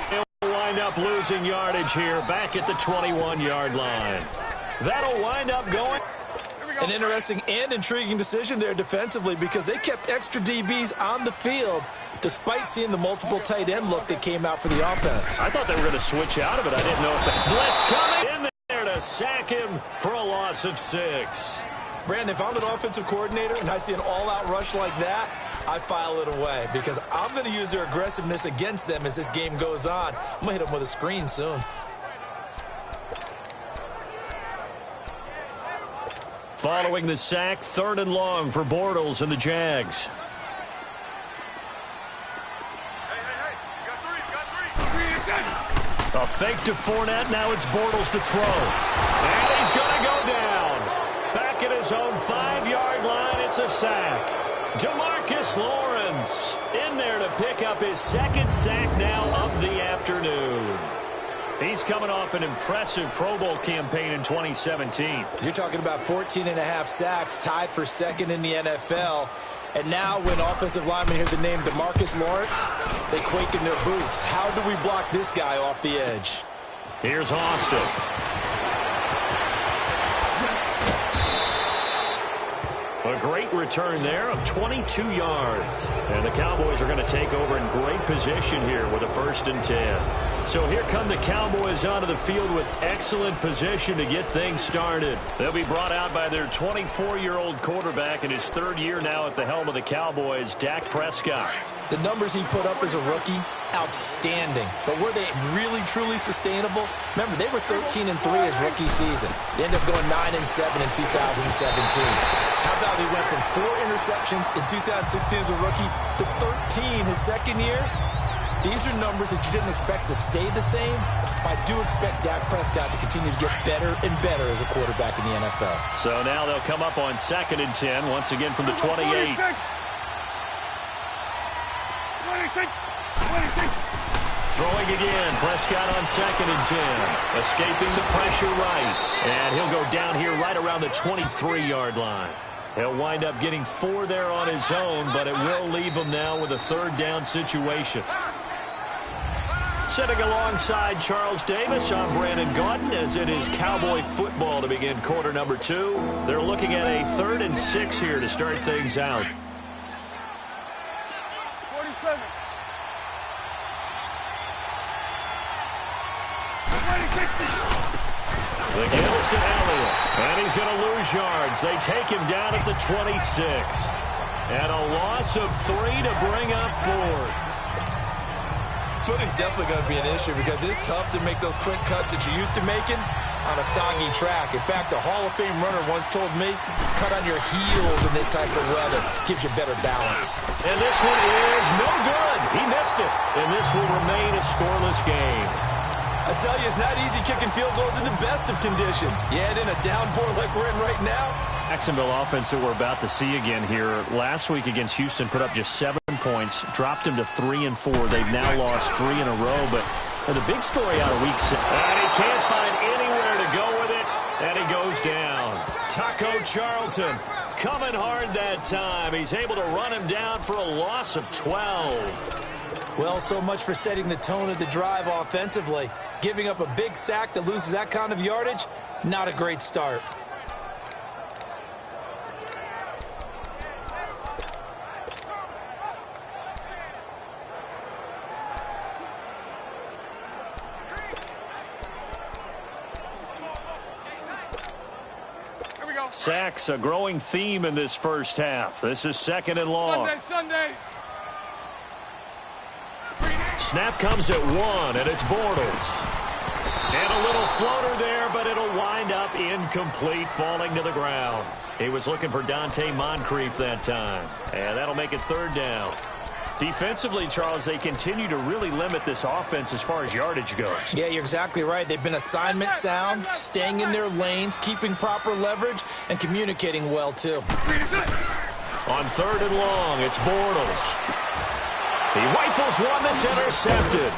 He'll wind up losing yardage here back at the 21-yard line. That'll wind up going. An interesting and intriguing decision there defensively because they kept extra DBs on the field despite seeing the multiple tight end look that came out for the offense. I thought they were going to switch out of it. I didn't know if that blitz coming in there to sack him for a loss of 6. Brandon, if I'm an offensive coordinator and I see an all-out rush like that, I file it away because I'm going to use their aggressiveness against them as this game goes on. I'm going to hit them with a screen soon. Following the sack, 3rd and long for Bortles and the Jags. A fake to Fournette. Now it's Bortles to throw. And he's going to go down. Back at his own 5-yard line, it's a sack. DeMarcus Lawrence in there to pick up his 2nd sack now of the afternoon. He's coming off an impressive Pro Bowl campaign in 2017. You're talking about 14.5 sacks, tied for 2nd in the NFL. And now when offensive linemen hear the name DeMarcus Lawrence, they quake in their boots. How do we block this guy off the edge? Here's Austin. A great return there of 22 yards. And the Cowboys are going to take over in great position here with a 1st and 10. So here come the Cowboys onto the field with excellent position to get things started. They'll be brought out by their 24-year-old quarterback in his 3rd year now at the helm of the Cowboys, Dak Prescott. The numbers he put up as a rookie, outstanding. But were they really, truly sustainable? Remember, they were 13-3 his rookie season. They ended up going 9-7 in 2017. How about they went from 4 interceptions in 2016 as a rookie to 13 his 2nd year? These are numbers that you didn't expect to stay the same. I do expect Dak Prescott to continue to get better and better as a quarterback in the NFL. So now they'll come up on 2nd and 10, once again from the 28. 26. Throwing again, Prescott on 2nd and 10. Escaping the pressure right. And he'll go down here right around the 23-yard line. He'll wind up getting 4 there on his own, but it will leave him now with a 3rd down situation. Sitting alongside Charles Davis, I'm Brandon Gaudin, as it is Cowboy football to begin quarter number 2. They're looking at a 3rd and 6 here to start things out. 47. The give is to Elliott, and he's going to lose yards. They take him down at the 26. And a loss of 3 to bring up 4. Footing's definitely going to be an issue because it's tough to make those quick cuts that you're used to making on a soggy track. In fact, a Hall of Fame runner once told me, cut on your heels in this type of weather. Gives you better balance. And this one is no good. He missed it. And this will remain a scoreless game. I tell you, it's not easy kicking field goals in the best of conditions. Yet in a downpour like we're in right now. Jacksonville offense that we're about to see again here. Last week against Houston put up just 7 points, dropped him to 3 and 4. They've now lost 3 in a row, but the big story out of week 6. And he can't find anywhere to go with it, and he goes down. Taco Charlton coming hard that time. He's able to run him down for a loss of 12. Well, so much for setting the tone of the drive offensively. Giving up a big sack that loses that kind of yardage, not a great start. Sacks, a growing theme in this first half. This is 2nd and long. Sunday. Snap comes at 1, and it's Bortles. And a little floater there, but it'll wind up incomplete, falling to the ground. He was looking for Dante Moncrief that time. And that'll make it 3rd down. Defensively, Charles, they continue to really limit this offense as far as yardage goes. Yeah, you're exactly right. They've been assignment sound, staying in their lanes, keeping proper leverage, and communicating well, too. On 3rd and long, it's Bortles. He rifles one that's intercepted.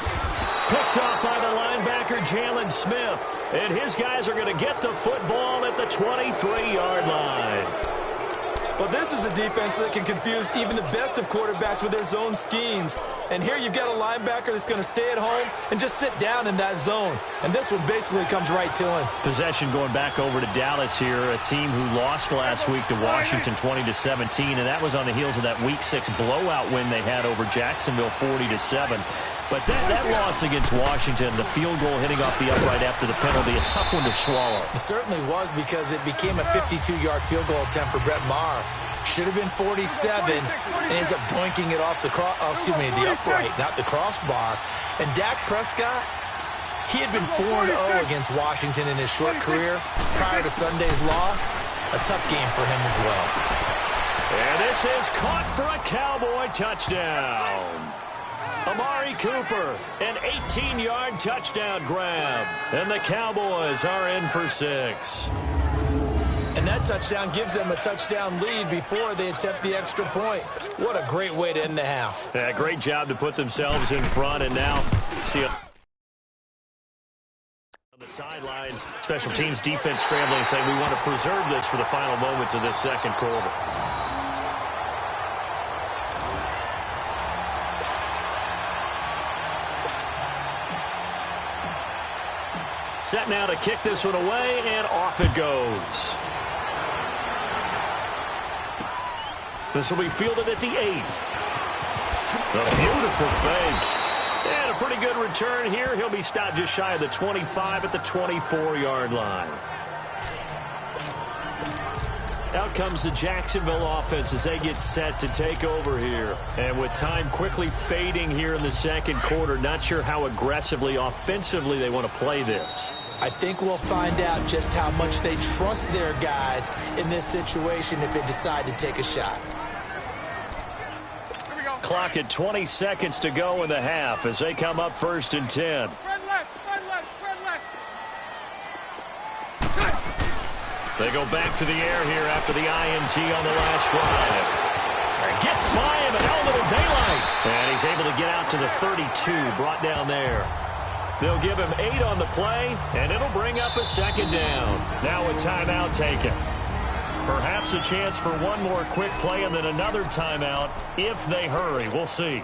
Picked up by the linebacker, Jalen Smith. And his guys are going to get the football at the 23-yard line. Well, this is a defense that can confuse even the best of quarterbacks with their zone schemes. And here you've got a linebacker that's going to stay at home and just sit down in that zone. And this one basically comes right to him. Possession going back over to Dallas here, a team who lost last week to Washington 20-17, and that was on the heels of that Week 6 blowout win they had over Jacksonville 40-7. But that loss against Washington, the field goal hitting off the upright after the penalty, a tough one to swallow. It certainly was, because it became a 52-yard field goal attempt for Brett Maher. Should have been 47, and ends up doinking it off the upright, not the crossbar. And Dak Prescott, he had been 4-0 against Washington in his short career prior to Sunday's loss. A tough game for him as well. And this is caught for a Cowboy touchdown. Amari Cooper, an 18-yard touchdown grab. And the Cowboys are in for 6. And that touchdown gives them a touchdown lead before they attempt the extra point. What a great way to end the half. Yeah, great job to put themselves in front, and now see on the sideline, special teams defense scrambling, saying we want to preserve this for the final moments of this second quarter. Set now to kick this one away, and off it goes. This will be fielded at the 8. A beautiful fake. And a pretty good return here. He'll be stopped just shy of the 25 at the 24-yard line. Out comes the Jacksonville offense as they get set to take over here. And with time quickly fading here in the second quarter, not sure how aggressively, offensively they want to play this. I think we'll find out just how much they trust their guys in this situation if they decide to take a shot. Clock at 20 seconds to go in the half as they come up 1st and 10. They go back to the air here after the INT on the last drive. Gets by him and a little daylight. And he's able to get out to the 32, brought down there. They'll give him 8 on the play, and it'll bring up a second down. Now a timeout taken. Perhaps a chance for one more quick play and then another timeout if they hurry. We'll see.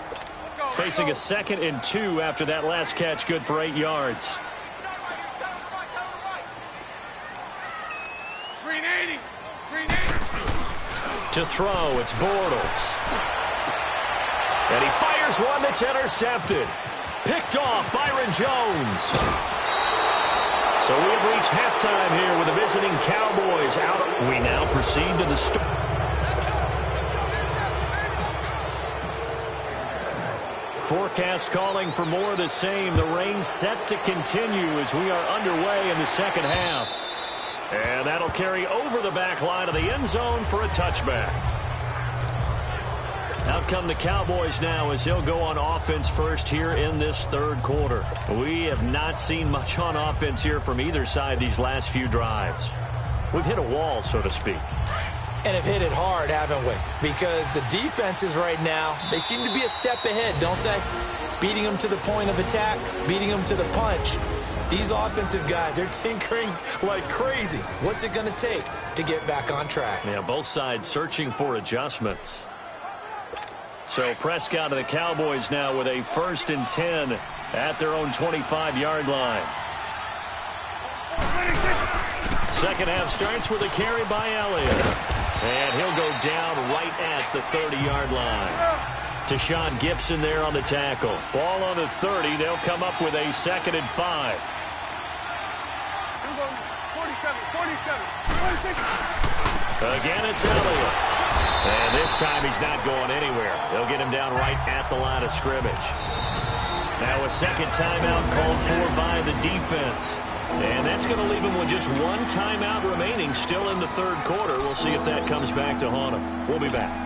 Facing a 2nd and 2 after that last catch, good for 8 yards. 380. To throw, it's Bortles. And he fires one that's intercepted. Picked off, Byron Jones. So we have reached halftime here with the visiting Cowboys out. We now proceed to the start. Forecast calling for more of the same. The rain set to continue as we are underway in the second half. And that'll carry over the back line of the end zone for a touchback. Out come the Cowboys now as they'll go on offense first here in this third quarter. We have not seen much on offense here from either side these last few drives. We've hit a wall, so to speak. And have hit it hard, haven't we? Because the defenses right now, they seem to be a step ahead, don't they? Beating them to the point of attack, beating them to the punch. These offensive guys, they're tinkering like crazy. What's it going to take to get back on track? Yeah, both sides searching for adjustments. So Prescott of the Cowboys now with a 1st and 10 at their own 25-yard line. Second half starts with a carry by Elliott. And he'll go down right at the 30-yard line. Tashawn Gibson there on the tackle. Ball on the 30. They'll come up with a 2nd and 5. 47. Again, it's Elliott. And this time he's not going anywhere. They'll get him down right at the line of scrimmage. Now a second timeout called for by the defense. And that's going to leave him with just one timeout remaining still in the third quarter. We'll see if that comes back to haunt him. We'll be back.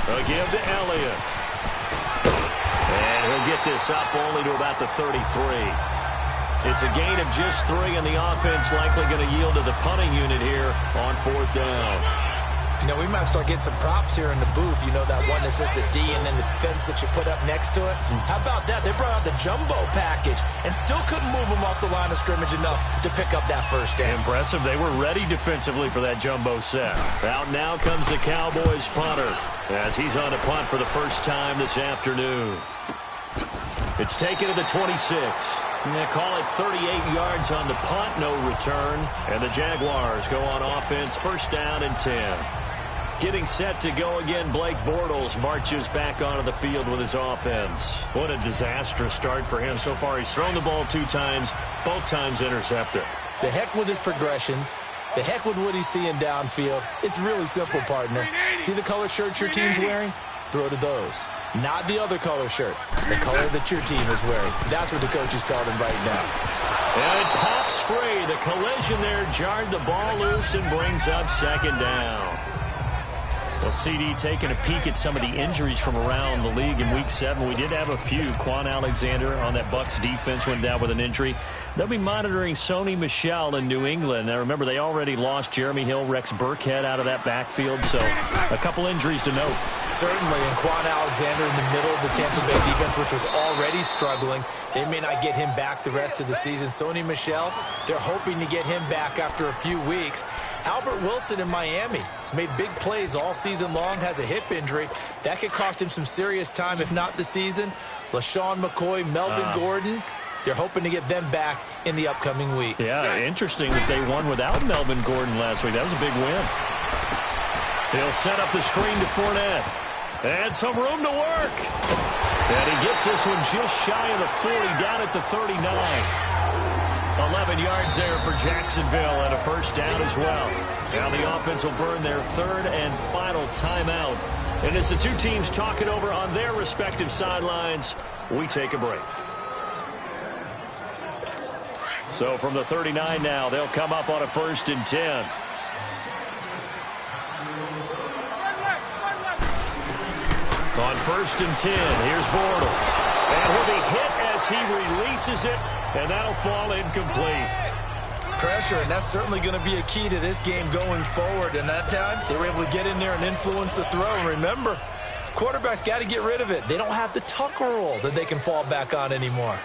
A give to Elliott. And he'll get this up only to about the 33. It's a gain of just 3, and the offense likely going to yield to the punting unit here on 4th down. You know, we might start getting some props here in the booth. You know, that one that says the D and then the fence that you put up next to it? How about that? They brought out the jumbo package and still couldn't move them off the line of scrimmage enough to pick up that first down. Impressive. They were ready defensively for that jumbo set. Out now comes the Cowboys punter as he's on a punt for the first time this afternoon. It's taken to the 26. They call it 38 yards on the punt, no return. And the Jaguars go on offense, first down and 10. Getting set to go again, Blake Bortles marches back onto the field with his offense. What a disastrous start for him so far. He's thrown the ball 2 times, both times intercepted. The heck with his progressions. The heck with what he's seeing downfield. It's really simple, partner. See the color shirts your team's wearing? Throw to those. Not the other color shirts. The color that your team is wearing. That's what the coach is telling him right now. And it pops free. The collision there jarred the ball loose and brings up second down. Well, CD taking a peek at some of the injuries from around the league in Week 7. We did have a few. Quan Alexander on that Bucs defense went down with an injury. They'll be monitoring Sony Michel in New England. Now, remember, they already lost Jeremy Hill, Rex Burkhead out of that backfield, so a couple injuries to note. Certainly, and Quan Alexander in the middle of the Tampa Bay defense, which was already struggling. They may not get him back the rest of the season. Sony Michel, they're hoping to get him back after a few weeks. Albert Wilson in Miami has made big plays all season long, has a hip injury. That could cost him some serious time, if not the season. LaShawn McCoy, Melvin Gordon, they're hoping to get them back in the upcoming weeks. Yeah, interesting that they won without Melvin Gordon last week. That was a big win. He'll set up the screen to Fournette. And some room to work. And he gets this one just shy of the 40, down at the 39. 11 yards there for Jacksonville and a first down as well. Now the offense will burn their third and final timeout. And as the two teams talk it over on their respective sidelines, we take a break. So from the 39 now, they'll come up on a first and 10. On first and 10, here's Bortles. And he'll be hit as he releases it, and that'll fall incomplete. Pressure, and that's certainly going to be a key to this game going forward. And that time, they were able to get in there and influence the throw. And remember, quarterbacks got to get rid of it. They don't have the tuck roll that they can fall back on anymore.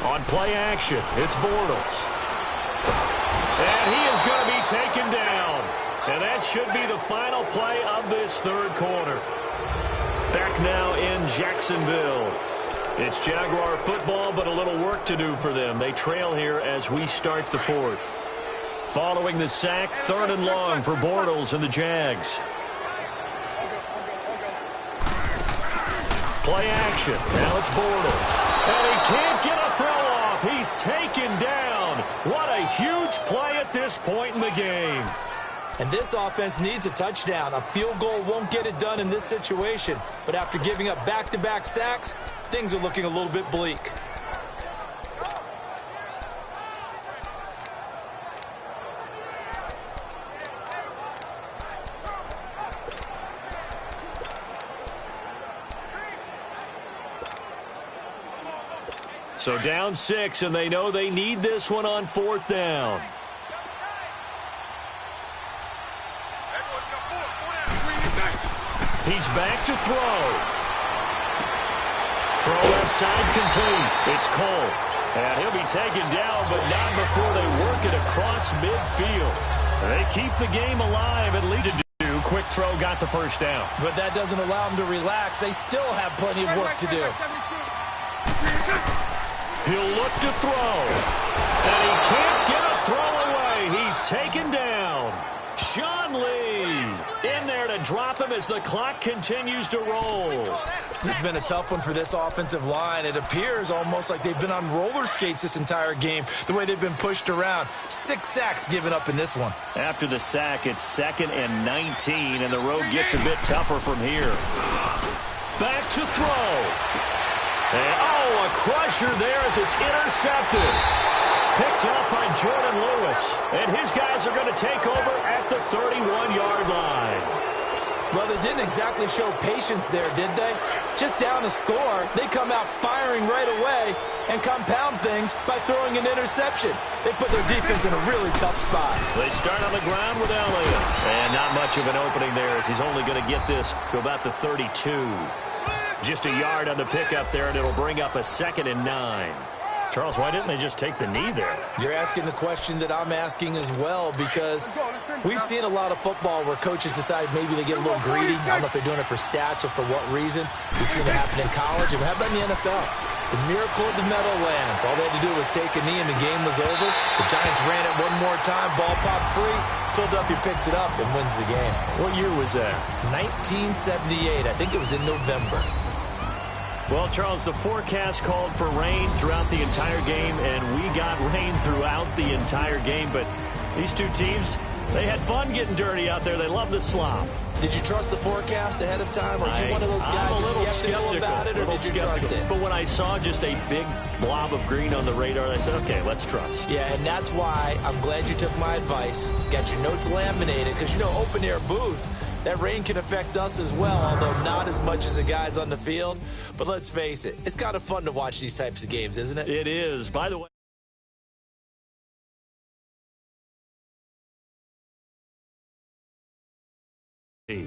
On play action, it's Bortles. And he is going to be taken down. And that should be the final play of this third quarter. Back now in Jacksonville. It's Jaguar football, but a little work to do for them. They trail here as we start the fourth. Following the sack, third and long for Bortles and the Jags. Play action. Now it's Bortles. And he can't get a throw off. He's taken down. What a huge play at this point in the game. And this offense needs a touchdown. A field goal won't get it done in this situation. But after giving up back-to-back sacks, things are looking a little bit bleak. So down 6, and they know they need this one on fourth down. He's back to throw. Throw left side complete. It's Cole. And he'll be taken down, but not before they work it across midfield. They keep the game alive and lead to do. Quick throw got the first down. But that doesn't allow them to relax. They still have plenty of work to do. He'll look to throw. And he can't get a throw away. He's taken down. Sean Lee in there to drop him as the clock continues to roll. This has been a tough one for this offensive line. It appears almost like they've been on roller skates this entire game, the way they've been pushed around. 6 sacks given up in this one. After the sack, it's 2nd and 19, and the road gets a bit tougher from here. Back to throw. And, a crusher there as it's intercepted. Picked up by Jordan Lewis. And his guys are going to take over at the 31-yard line. Well, they didn't exactly show patience there, did they? Just down a score, they come out firing right away. and compound things by throwing an interception. They put their defense in a really tough spot. They start on the ground with Elliott. And not much of an opening there as he's only going to get this to about the 32. Just a yard on the pickup there, and it'll bring up a 2nd and 9. Charles, why didn't they just take the knee there? You're asking the question that I'm asking as well, because we've seen a lot of football where coaches decide maybe they get a little greedy. I don't know if they're doing it for stats or for what reason. We've seen it happen in college, and how about in the NFL? The miracle of the Meadowlands. All they had to do was take a knee, and the game was over. The Giants ran it one more time. Ball popped free. Philadelphia picks it up and wins the game. What year was that? 1978. I think it was in November. Well, Charles, the forecast called for rain throughout the entire game, and we got rain throughout the entire game. But these two teams, they had fun getting dirty out there. They love the slop. Did you trust the forecast ahead of time? Or are you one of those guys that's skeptical about it, or did you trust it? But when I saw just a big blob of green on the radar, I said, okay, let's trust. Yeah, and that's why I'm glad you took my advice. Got your notes laminated, because, you know, open-air booth, that rain can affect us as well, although not as much as the guys on the field. But let's face it, it's kind of fun to watch these types of games, isn't it? It is. By the way,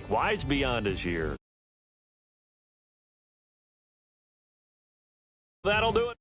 wise beyond his year. That'll do it.